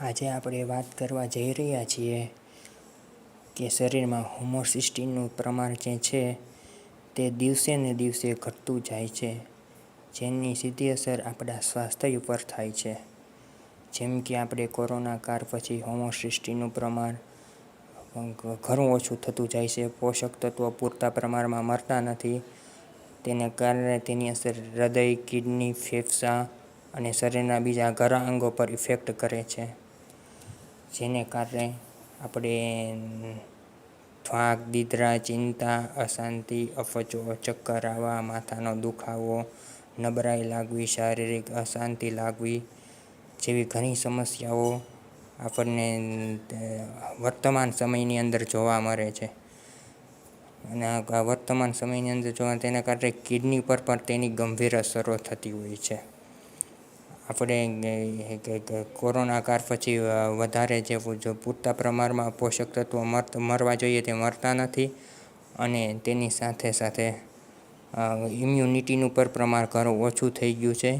આજે આપણે વાત કરવા જઈ રહ્યા છીએ કે શરીરમાં હોમોસિસ્ટિનનું પ્રમાણ જે છે તે દિવસે ને દિવસે ઘટતું જાય છે, જેની સીધી અસર આપણા સ્વાસ્થ્ય ઉપર થાય છે. જેમ કે આપણે કોરોના કાળ પછી હોમોસિસ્ટિનનું પ્રમાણ ઘણું ઓછું થતું જાય છે. પોષક તત્વો પૂરતા પ્રમાણમાં મળતા નથી. તેને કારણે તેની અસર હૃદય, કિડની, ફેફસાં અને શરીરના બીજા ઘણા અંગો પર ઇફેક્ટ કરે છે. જેને કારણે આપણે થાક, નિદ્રા, ચિંતા, અશાંતિ, અપચો, ચક્કર આવવા, માથાનો દુખાવો, નબળાઈ લાગવી, શારીરિક અશાંતિ લાગવી જેવી ઘણી સમસ્યાઓ આપણને વર્તમાન સમયની અંદર જોવા મળે છે. અને આ વર્તમાન સમયની અંદર તેના કારણે કિડની પર પણ તેની ગંભીર અસરો થતી હોય છે. આપણે કોરોના કાળ પછી વધારે જે પૂરતા પ્રમાણમાં પોષક તત્વો મળવા જોઈએ તે મળતા નથી, અને તેની સાથે સાથે ઇમ્યુનિટીનું પણ પ્રમાણ ઘણું ઓછું થઈ ગયું છે.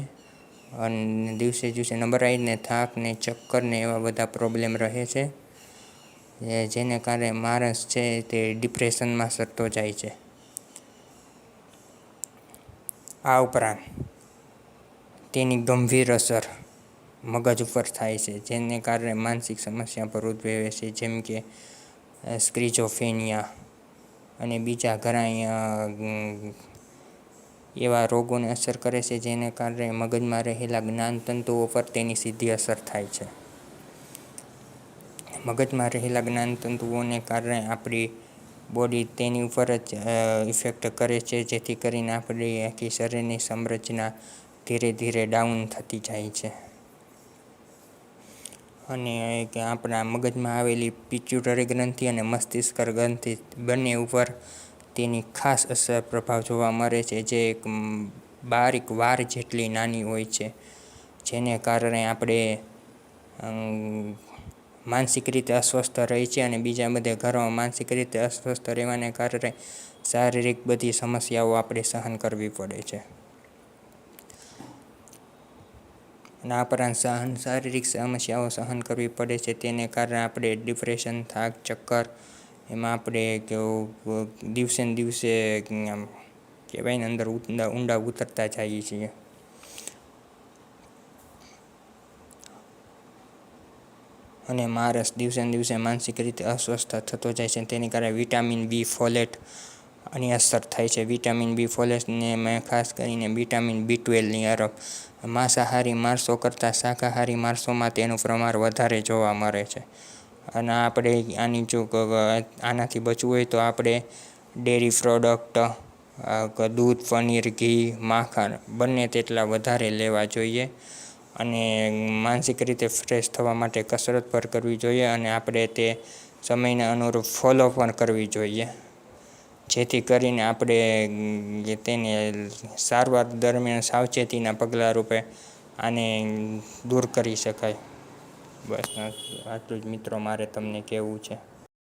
અને દિવસે દિવસે નબળાઈને, થાક ને, ચક્કર ને એવા બધા પ્રોબ્લેમ રહે છે. જેને કારણે માણસ છે તે ડિપ્રેશનમાં સટતો જાય છે. આ ઉપરાંત તેની ગંભીર અસર મગજ ઉપર થાય છે, જેને કારણે માનસિક સમસ્યા પર ઉદ્ભવે છે, જેમ કે સ્કિઝોફ્રેનિયા અને બીજા ઘણા એવા રોગોને અસર કરે છે, જેને કારણે મગજમાં રહેલા જ્ઞાનતંતુઓ પર તેની સીધી અસર થાય છે. મગજમાં રહેલા જ્ઞાનતંતુઓને કારણે આપણી બોડી તેની ઉપર જ ઇફેક્ટ કરે છે, જેથી કરીને આપણી આખી શરીરની સંરચના ધીરે ધીરે ડાઉન થતી જાય છે. અને આપણા મગજમાં આવેલી પિટ્યુટરી ગ્રંથિ અને મસ્તિષ્ક ગ્રંથિ બંને ઉપર તેની ખાસ અસર પ્રભાવ જોવા મળે છે, જે એક બારીક વાર જેટલી નાની હોય છે. જેને કારણે આપણે માનસિક રીતે અસ્વસ્થ રહી છે, અને બીજા બધા ઘરમાં માનસિક રીતે અસ્વસ્થ રહેવાને કારણે શારીરિક બધી સમસ્યાઓ આપણે સહન કરવી પડે છે. અને આ ઉપરાંત શારીરિક સમસ્યાઓ સહન કરવી પડે છે, તેને કારણે આપણે ડિપ્રેશન, થાક, ચક્કર એમાં આપણે દિવસે ને દિવસે કહેવાય ને અંદર ઊંડા ઉતરતા જઈએ છીએ. અને માણસ દિવસે ને દિવસે માનસિક રીતે અસ્વસ્થ થતો જાય છે. તેની કારણે વિટામિન બી, ફોલેટ ની અસર થાય છે. વિટામિન બી, ફોલેટને મેં ખાસ કરીને વિટામિન બી12ની અસર માંસાહારી માણસો કરતાં શાકાહારી માણસોમાં તેનું પ્રમાણ વધારે જોવા મળે છે. અને આપણે આનાથી બચવું હોય તો આપણે ડેરી પ્રોડક્ટ, દૂધ, પનીર, ઘી, માખણ બંને તેટલા વધારે લેવા જોઈએ. અને માનસિક રીતે ફ્રેશ થવા માટે કસરત પર કરવી જોઈએ, અને આપણે તે સમયને અનુરૂપ ફોલો પણ કરવી જોઈએ, જેથી કરીને આપણે તેને સારવાર દરમિયાન સાવચેતીના પગલાં રૂપે આને દૂર કરી શકાય. બસ આટલું જ મિત્રો મારે તમને કહેવું છે.